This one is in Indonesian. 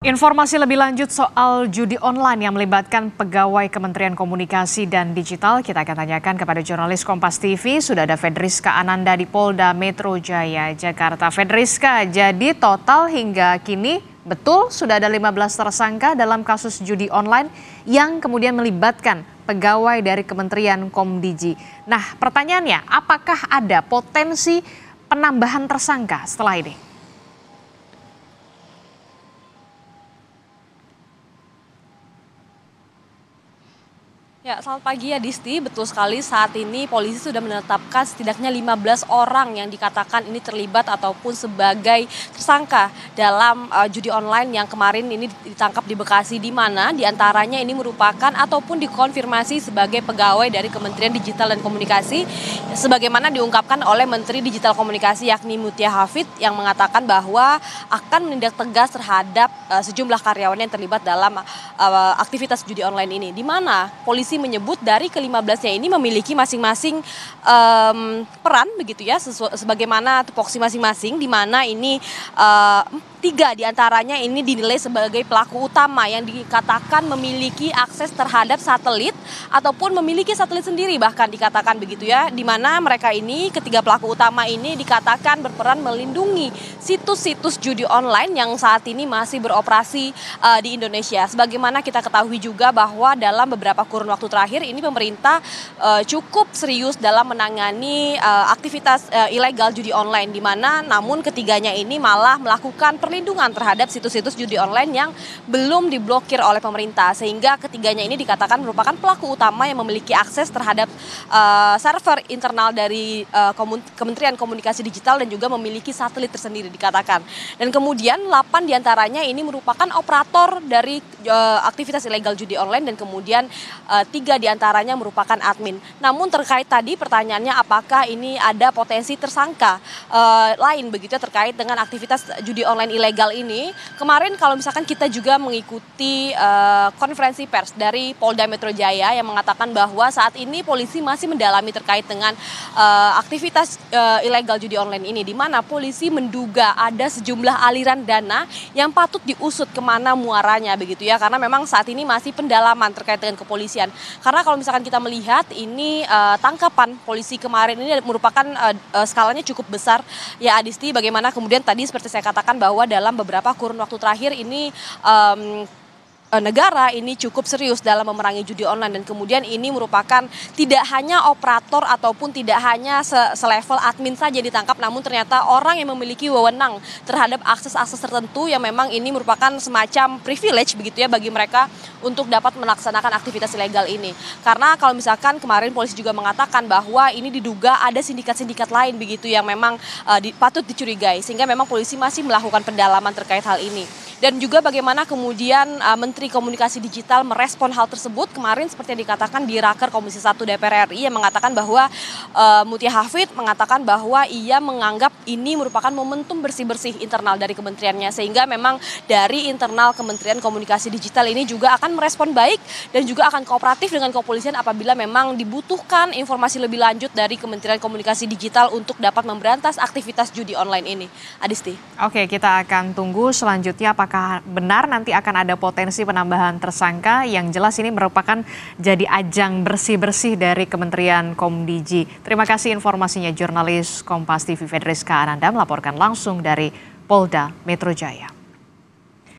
Informasi lebih lanjut soal judi online yang melibatkan pegawai Kementerian Komunikasi dan Digital kita akan tanyakan kepada jurnalis Kompas TV. Sudah ada Fedriska Ananda di Polda Metro Jaya, Jakarta. Fedriska, jadi total hingga kini betul sudah ada 15 tersangka dalam kasus judi online yang kemudian melibatkan pegawai dari Kementerian Komdigi. Nah, pertanyaannya, apakah ada potensi penambahan tersangka setelah ini? Ya, selamat pagi ya Disti. Betul sekali saat ini polisi sudah menetapkan setidaknya 15 orang yang dikatakan ini terlibat ataupun sebagai tersangka dalam judi online yang kemarin ini ditangkap di Bekasi, di mana diantaranya ini merupakan ataupun dikonfirmasi sebagai pegawai dari Kementerian Digital dan Komunikasi sebagaimana diungkapkan oleh Menteri Digital Komunikasi yakni Mutia Hafid yang mengatakan bahwa akan menindak tegas terhadap sejumlah karyawan yang terlibat dalam aktivitas judi online ini, di mana polisi menyebut dari ke-15-nya ini memiliki masing-masing peran begitu ya, sebagaimana tupoksi masing-masing, di mana ini 3 diantaranya ini dinilai sebagai pelaku utama yang dikatakan memiliki akses terhadap satelit ataupun memiliki satelit sendiri bahkan dikatakan begitu ya, di mana mereka ini ketiga pelaku utama ini dikatakan berperan melindungi situs-situs judi online yang saat ini masih beroperasi di Indonesia. Sebagaimana kita ketahui juga bahwa dalam beberapa kurun waktu terakhir ini pemerintah cukup serius dalam menangani aktivitas ilegal judi online, di mana namun ketiganya ini malah melakukan perlindungan terhadap situs-situs judi online yang belum diblokir oleh pemerintah, sehingga ketiganya ini dikatakan merupakan pelaku utama yang memiliki akses terhadap server internal dari Kementerian Komunikasi Digital dan juga memiliki satelit tersendiri dikatakan. Dan kemudian 8 diantaranya ini merupakan operator dari aktivitas ilegal judi online dan kemudian 3 diantaranya merupakan admin. Namun terkait tadi pertanyaannya apakah ini ada potensi tersangka lain begitu terkait dengan aktivitas judi online ilegal ini. Kemarin kalau misalkan kita juga mengikuti konferensi pers dari Polda Metro Jaya yang mengatakan bahwa saat ini polisi masih mendalami terkait dengan aktivitas ilegal judi online ini, di mana polisi menduga ada sejumlah aliran dana yang patut diusut kemana muaranya begitu ya, karena memang saat ini masih pendalaman terkait dengan kepolisian. Karena kalau misalkan kita melihat ini tangkapan polisi kemarin ini merupakan skalanya cukup besar ya Adisti, bagaimana kemudian tadi seperti saya katakan bahwa dalam beberapa kurun waktu terakhir ini negara ini cukup serius dalam memerangi judi online, dan kemudian ini merupakan tidak hanya operator ataupun tidak hanya selevel admin saja ditangkap, namun ternyata orang yang memiliki wewenang terhadap akses-akses tertentu yang memang ini merupakan semacam privilege begitu ya bagi mereka untuk dapat melaksanakan aktivitas ilegal ini. Karena kalau misalkan kemarin polisi juga mengatakan bahwa ini diduga ada sindikat-sindikat lain begitu yang memang patut dicurigai, sehingga memang polisi masih melakukan pendalaman terkait hal ini. Dan juga bagaimana kemudian Menteri Komunikasi Digital merespon hal tersebut kemarin seperti yang dikatakan di Raker Komisi 1 DPR RI yang mengatakan bahwa Mutia Hafid mengatakan bahwa ia menganggap ini merupakan momentum bersih-bersih internal dari kementeriannya, sehingga memang dari internal Kementerian Komunikasi Digital ini juga akan merespon baik dan juga akan kooperatif dengan kepolisian apabila memang dibutuhkan informasi lebih lanjut dari Kementerian Komunikasi Digital untuk dapat memberantas aktivitas judi online ini. Adisti. Oke, kita akan tunggu selanjutnya apakah benar nanti akan ada potensi penambahan tersangka. Yang jelas ini merupakan jadi ajang bersih-bersih dari Kementerian Komdigi. Terima kasih informasinya jurnalis Kompas TV Fedriska Ananda melaporkan langsung dari Polda Metro Jaya.